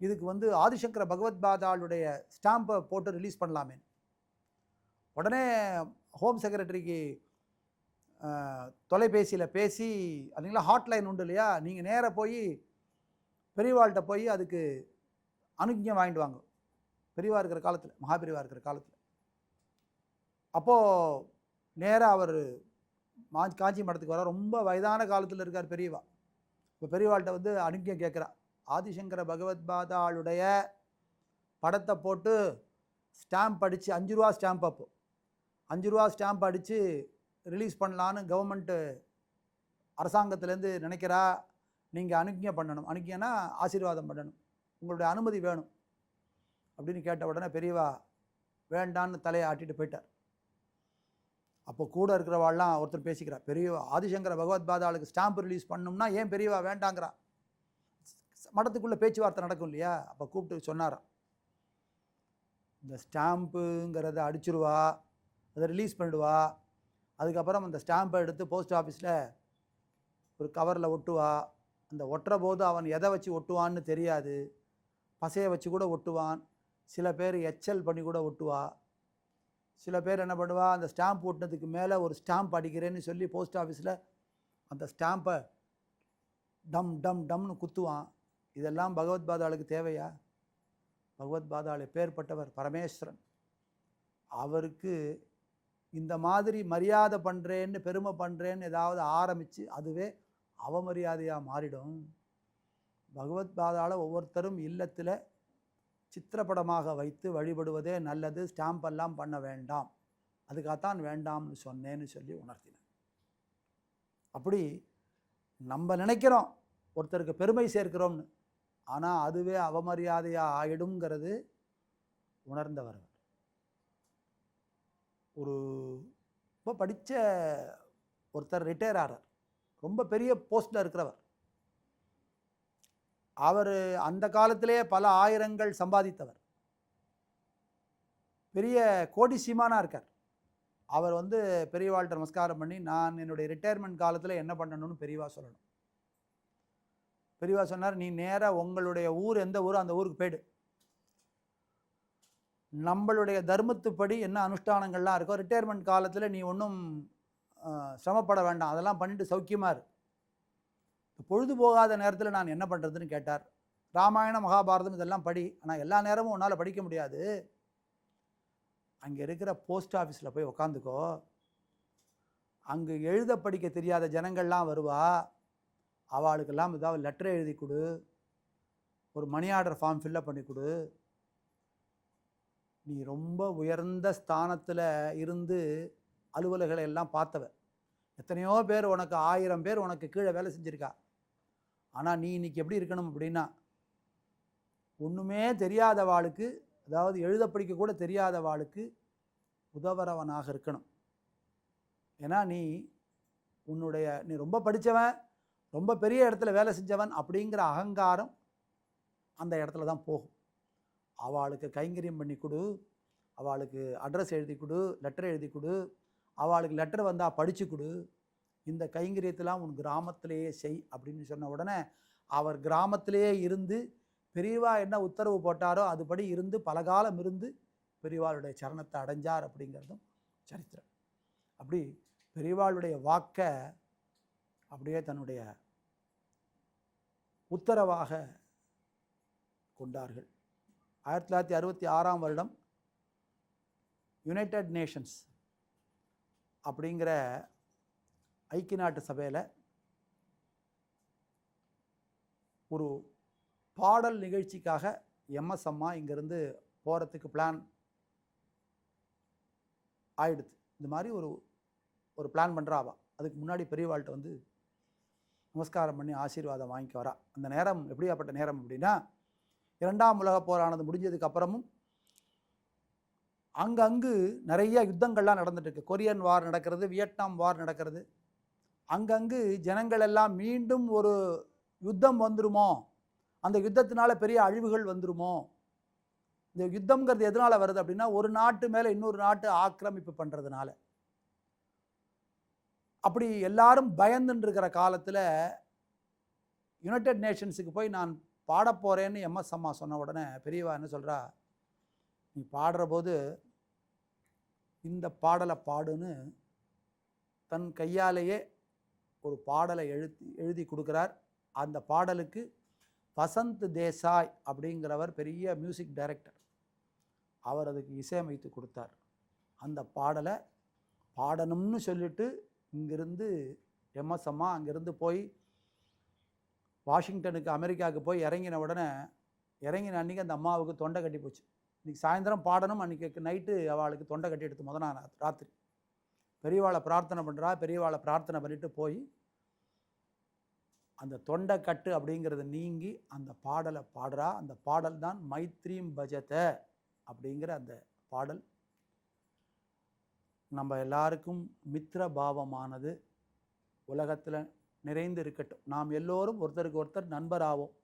Speaker 1: இதுக்கு வந்து ஆதிசங்கர பகவத் பாதாளுடைய ஸ்டாம்பை போட்டு ரிலீஸ் பண்ணலாமே. உடனே ஹோம் செக்ரட்டரிக்கு தொலைபேசியில் பேசி, அதுங்களா ஹாட்லைன் உண்டு இல்லையா, நீங்கள் நேராக போய் பெரியவாள்கிட்ட போய் அதுக்கு அனுஜ்ஞை வாங்கிட்டு வாங்க. பெரியவா இருக்கிற காலத்தில், மகாபெரிவா இருக்கிற காலத்தில். அப்போது நேராக அவர் காஞ்சி மடத்துக்கு வர, ரொம்ப வயதான காலத்தில் இருக்கார் பெரியவா. இப்போ பெரியவாள்கிட்ட வந்து அனுஜ்ஞை கேட்குறா. ஆதிசங்கர பகவத் பாதாளுடைய படத்தை போட்டு ஸ்டாம்ப் அடித்து 5 ரூபா ஸ்டாம்ப், அப்போ 5 ரூபா ஸ்டாம்ப் அடித்து ரிலீஸ் பண்ணலான்னு கவர்மெண்ட்டு அரசாங்கத்திலேருந்து நினைக்கிறா. நீங்கள் அனுஜ்ஞை பண்ணணும். அனுஜ்ஞைனா ஆசீர்வாதம் பண்ணணும், உங்களுடைய அனுமதி வேணும் அப்படின்னு கேட்ட உடனே பெரியவா வேண்டான்னு தலையை ஆட்டிட்டு போயிட்டார். அப்போ கூட இருக்கிறவாள்லாம் ஒருத்தர் பேசிக்கிறார், பெரியவா ஆதிசங்கர பகவத் பாதாளுக்கு ஸ்டாம்ப் ரிலீஸ் பண்ணணும்னா ஏன் பெரியவா வேண்டாங்கிறா. மடத்துக்குள்ளே பேச்சுவார்த்தை நடக்கும் இல்லையா. அப்போ கூப்பிட்டு சொன்னாராம், இந்த ஸ்டாம்புங்கிறத அடிச்சிருவா, அதை ரிலீஸ் பண்ணிடுவா, அதுக்கப்புறம் அந்த ஸ்டாம்பை எடுத்து போஸ்ட் ஆஃபீஸில் ஒரு கவரில் ஒட்டுவா. அந்த ஒட்டுற போது அவன் எதை வச்சு ஒட்டுவான்னு தெரியாது, பசையை வச்சு கூட ஒட்டுவான், சில பேர் எச்சல் பண்ணி கூட ஒட்டுவா, சில பேர் என்ன பண்ணுவா, அந்த ஸ்டாம்ப் ஒட்டினதுக்கு மேலே ஒரு ஸ்டாம்ப் அடிக்கிறேன்னு சொல்லி போஸ்ட் ஆஃபீஸில் அந்த ஸ்டாம்பை டம் டம் டம்னு குத்துவான். இதெல்லாம் பகவத் பாதாளுக்கு தேவையா? பகவத் பாதாள் எப்பேற்பட்டவர், பரமேஸ்வரன். அவருக்கு இந்த மாதிரி மரியாதை பண்ணுறேன்னு பெருமை பண்ணுறேன்னு ஏதாவது ஆரம்பித்து அதுவே அவமரியாதையாக மாறிடும். பகவத் பாதாளை ஒவ்வொருத்தரும் இல்லத்தில் சித்திரப்படமாக வைத்து வழிபடுவதே நல்லது, ஸ்டாம்பெல்லாம் பண்ண வேண்டாம், அதுக்காகத்தான் வேண்டாம்னு சொன்னேன்னு சொல்லி உணர்த்தினேன். அப்படி நம்ம நினைக்கிறோம் ஒருத்தருக்கு பெருமை சேர்க்கிறோம்னு, ஆனால் அதுவே அவமரியாதையாக ஆயிடுங்கிறது உணர்ந்தவர். ஒரு இப்போ படித்த ஒருத்தர் ரிட்டையர் ஆகிறார், ரொம்ப பெரிய போஸ்ட்டில் இருக்கிறவர். அவர் அந்த காலத்திலே பல ஆயிரங்கள் சம்பாதித்தவர், பெரிய கோடி சீமானாக இருக்கார். அவர் வந்து பெரியவாள்கிட்ட நமஸ்காரம் பண்ணி, நான் என்னுடைய ரிட்டையர்மெண்ட் காலத்தில் என்ன பண்ணணும்னு பெரியவா சொல்லணும். பெரியவா சொன்னார், நீ நேராக உங்களுடைய ஊர் எந்த ஊரோ அந்த ஊருக்கு போய்டு, நம்மளுடைய தர்மத்துப்படி என்ன அனுஷ்டானங்கள்லாம் இருக்கோ ரிட்டையர்மெண்ட் காலத்தில் நீ ஒன்றும் சிரமப்பட வேண்டாம், அதெல்லாம் பண்ணிட்டு சௌக்கியமாக இரு. பொழுது போகாத நேரத்தில் நான் என்ன பண்ணுறதுன்னு கேட்டார். ராமாயணம் மகாபாரதம் இதெல்லாம் படி, ஆனால் எல்லா நேரமும் உன்னால் படிக்க முடியாது, அங்கே இருக்கிற போஸ்ட் ஆஃபீஸில் போய் உக்காந்துக்கோ, அங்கே எழுத படிக்க தெரியாத ஜனங்கள்லாம் வருவா, அவளுக்கெல்லாம் ஏதாவது லெட்டர் எழுதி கொடு, ஒரு மணி ஆர்டர் ஃபார்ம் ஃபில்லப் பண்ணி கொடு. நீ ரொம்ப உயர்ந்த ஸ்தானத்தில் இருந்து அலுவலர்களை எல்லாம் பார்த்தவ, எத்தனையோ பேர் உனக்கு 1000 பேர் உனக்கு கீழே வேலை செஞ்சுருக்கா. ஆனால் நீ இன்றைக்கி எப்படி இருக்கணும் அப்படின்னா, ஒன்றுமே தெரியாதவாளுக்கு, அதாவது எழுத படிக்க கூட தெரியாதவாளுக்கு உதவுறவனாக இருக்கணும். ஏன்னா நீ ரொம்ப படித்தவன், ரொம்ப பெரிய இடத்துல வேலை செஞ்சவன் அப்படிங்கிற அகங்காரம் அந்த இடத்துல தான் போகும். அவளுக்கு கைங்கரியம் பண்ணி கொடு, அவளுக்கு அட்ரஸ் எழுதி கொடு, லெட்டர் எழுதி கொடு, அவளுக்கு லெட்டர் வந்தால் படித்து கொடு, இந்த கைங்கரியத்தெல்லாம் உன் கிராமத்திலேயே செய் அப்படின்னு சொன்ன உடனே அவர் கிராமத்திலேயே இருந்து பெரியவா என்ன உத்தரவு போட்டாரோ அதுபடி இருந்து பலகாலம் இருந்து பெரியவாளுடைய சரணத்தை அடைஞ்சார் அப்படிங்கிறதும் சரித்திரம். அப்படி பெரியவாளுடைய வாக்கை அப்படியே தன்னுடைய உத்தரவாக கொண்டார்கள். 1966ஆம் வருடம் யுனைடெட் நேஷன்ஸ் அப்படிங்கிற ஐக்கிய நாட்டு சபையில் ஒரு பாடல் நிகழ்ச்சிக்காக எம்எஸ் அம்மா இங்கேருந்து போகிறதுக்கு பிளான் ஆயிடுது. இந்த மாதிரி ஒரு பிளான் பண்ணுறாவா. அதுக்கு முன்னாடி பெரியவாள்கிட்ட வந்து நமஸ்காரம் பண்ணி ஆசீர்வாதம் வாங்கிக்க வரா. அந்த நேரம் எப்படியாப்பட்ட நேரம் அப்படின்னா, 2ஆம் உலகப் போரானது முடிஞ்சதுக்கு அப்புறமும் அங்கங்கு நிறைய யுத்தங்கள்லாம் நடந்துட்டுருக்கு. கொரியன் வார் நடக்கிறது, வியட்நாம் வார் நடக்கிறது. அங்கங்கு ஜனங்கள் எல்லாம் மீண்டும் ஒரு யுத்தம் வந்துருமோ, அந்த யுத்தத்தினால பெரிய அழிவுகள் வந்துருமோ, இந்த யுத்தம்ங்கிறது எதனால் வருது அப்படின்னா, ஒரு நாட்டு மேலே இன்னொரு நாட்டு ஆக்கிரமிப்பு பண்ணுறதுனால. அப்படி எல்லாரும் பயந்துன்னு இருக்கிற காலத்தில் யுனைடெட் நேஷன்ஸுக்கு போய் நான் பாடப்போகிறேன்னு எம்எஸ் அம்மா சொன்ன உடனே பெரியவா என்ன சொல்கிறா, நீ பாடுற போது இந்த பாடலை பாடுன்னு தன் கையாலேயே ஒரு பாடலை எழுதி கொடுக்குறார். அந்த பாடலுக்கு வசந்த் தேசாய் அப்படிங்கிறவர் பெரிய மியூசிக் டைரக்டர், அவர் அதுக்கு இசையமைத்து கொடுத்தார். அந்த பாடலை பாடணும்னு சொல்லிட்டு இங்கிருந்து எம்எஸ் அம்மா அங்கேருந்து போய் வாஷிங்டனுக்கு அமெரிக்காவுக்கு போய் இறங்கின உடனே இறங்கின அன்றைக்கி அந்த அம்மாவுக்கு தொண்டை கட்டி போச்சு. இன்றைக்கி சாயந்தரம் பாடணும், அன்றைக்கி நைட்டு அவளுக்கு தொண்டை கட்டி எடுத்து முதல் ராத்திரி பெரியவாளை பிரார்த்தனை பண்ணுறா. பெரியவாளை பிரார்த்தனை பண்ணிட்டு போய் அந்த தொண்டை கட்டு அப்படிங்கிறது நீங்கி அந்த பாடலை பாடுறா. அந்த பாடல் தான் மைத்ரீம் பஜத அப்படிங்கிற அந்த பாடல். நம்ம எல்லாருக்கும் மித்திர பாவமானது உலகத்தில் நிறைந்து இருக்கட்டும். நாம் எல்லோரும் ஒருத்தருக்கு ஒருத்தர் நண்பராவோம்.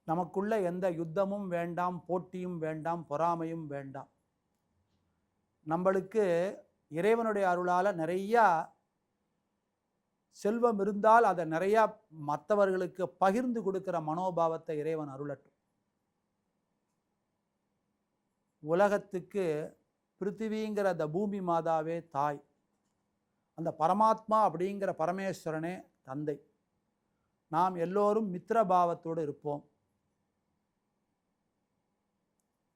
Speaker 1: நமக்குள்ள எந்த யுத்தமும் வேண்டாம், போட்டியும் வேண்டாம், பொறாமையும் வேண்டாம். நம்மளுக்கு இறைவனுடைய அருளால் நிறையா செல்வம் இருந்தால் அதை நிறையா மற்றவர்களுக்கு பகிர்ந்து கொடுக்கிற மனோபாவத்தை இறைவன் அருளட்டும். உலகத்துக்கு பிருத்திவிங்கிற அந்த பூமி மாதாவே தாய், அந்த பரமாத்மா அப்படிங்கிற பரமேஸ்வரனே தந்தை. நாம் எல்லோரும் மித்திரபாவத்தோடு இருப்போம்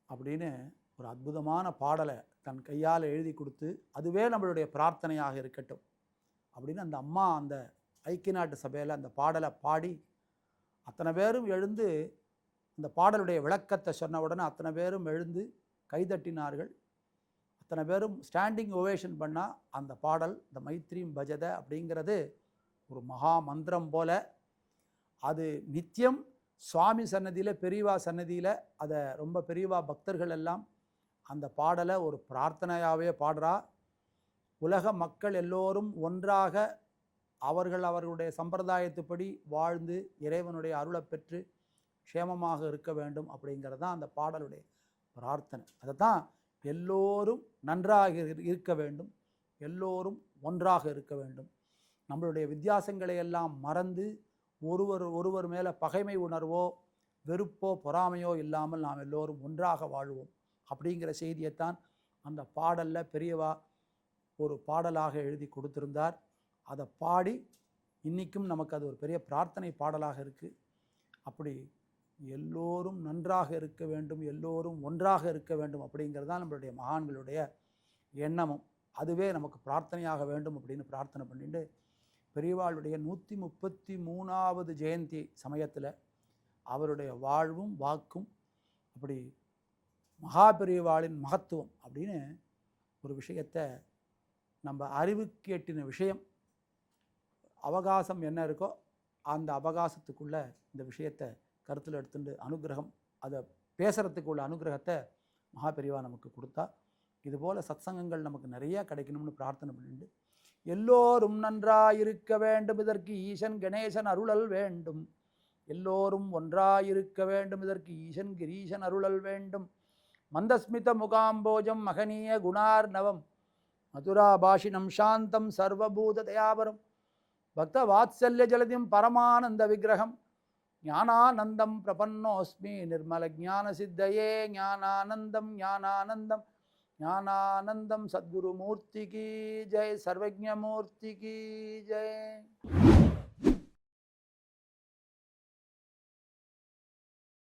Speaker 1: அப்படின்னு ஒரு அற்புதமான பாடலை தன் கையால் எழுதி கொடுத்து, அதுவே நம்மளுடைய பிரார்த்தனையாக இருக்கட்டும் அப்படின்னு அந்த அம்மா அந்த ஐக்கிய நாட்டு சபையில் அந்த பாடலை பாடி அத்தனை பேரும் எழுந்து அந்த பாடலுடைய விளக்கத்தை சொன்ன உடனே அத்தனை பேரும் எழுந்து கைதட்டினார்கள். அத்தனை பேரும் ஸ்டாண்டிங் ஓவேஷன் பண்ணால் அந்த பாடல் இந்த மைத்ரீம் பஜத அப்படிங்கிறது ஒரு மகா மந்திரம் போல. அது நித்தியம் சுவாமி சன்னதியில், பெரியவா சன்னதியில் அதை ரொம்ப பெரியவா பக்தர்கள் எல்லாம் அந்த பாடலை ஒரு பிரார்த்தனையாகவே பாடுறா. உலக மக்கள் எல்லோரும் ஒன்றாக அவர்களுடைய சம்பிரதாயத்துப்படி வாழ்ந்து இறைவனுடைய அருளை பெற்று க்ஷேமமாக இருக்க வேண்டும் அப்படிங்கிறது தான் அந்த பாடலுடைய பிரார்த்தனை. அதை தான் எல்லோரும் நன்றாக இருக்க வேண்டும், எல்லோரும் ஒன்றாக இருக்க வேண்டும். நம்மளுடைய வித்தியாசங்களை எல்லாம் மறந்து ஒருவர் மேலே பகைமை உணர்வோ வெறுப்போ பொறாமையோ இல்லாமல் நாம் எல்லோரும் ஒன்றாக வாழ்வோம் அப்படிங்கிற செய்தியைத்தான் அந்த பாடலில் பெரியவா ஒரு பாடலாக எழுதி கொடுத்திருந்தார். அதை பாடி இன்றைக்கும் நமக்கு அது ஒரு பெரிய பிரார்த்தனை பாடலாக இருக்குது. அப்படி எல்லோரும் நன்றாக இருக்க வேண்டும், எல்லோரும் ஒன்றாக இருக்க வேண்டும் அப்படிங்கிறது தான் நம்மளுடைய மகான்களுடைய எண்ணமும். அதுவே நமக்கு பிரார்த்தனையாக வேண்டும் அப்படின்னு பிரார்த்தனை பண்ணிட்டு பெரியவாளுடைய 133வது ஜெயந்தி சமயத்தில் அவருடைய வாழ்வும் வாக்கும் அப்படி மகா பெரியவாளின் மகத்துவம் அப்படின்னு ஒரு விஷயத்தை நம்ம அறிவுக்கு எட்டின விஷயம். அவகாசம் என்ன இருக்கோ அந்த அவகாசத்துக்குள்ளே இந்த விஷயத்தை கருத்தில் எடுத்துட்டு அனுகிரகம், அதை பேசுகிறதுக்குள்ள அனுகிரகத்தை மகா பெரியவா நமக்கு கொடுத்தா. இதுபோல் சத்சங்கங்கள் நமக்கு நிறையா கிடைக்கணும்னு பிரார்த்தனை பண்ணிட்டு எல்லோரும் நன்றாயிருக்க வேண்டும், இதற்கு ஈசன் கணேசன் அருளல் வேண்டும். எல்லோரும் ஒன்றாயிருக்க வேண்டும், இதற்கு ஈசன் கிரீசன் அருளல் வேண்டும். மந்தஸ்மித முகாம்போஜம் மகனீய குணார்ணவம் மதுராபாஷினம் சாந்தம் சர்வபூத தயாபரம் பக்த வாத்சல்ய ஜலதிம் பரமானந்த விக்கிரகம் ஞானானந்தம் பிரபன்னோஸ்மி நிர்மல ஞான சித்தயே ஞானானந்தம் ஞானானந்தம் ஞானானந்தம் சத்குரு மூர்த்தி கி ஜெய், சர்வஜ்ஞ மூர்த்தி கி ஜெய்.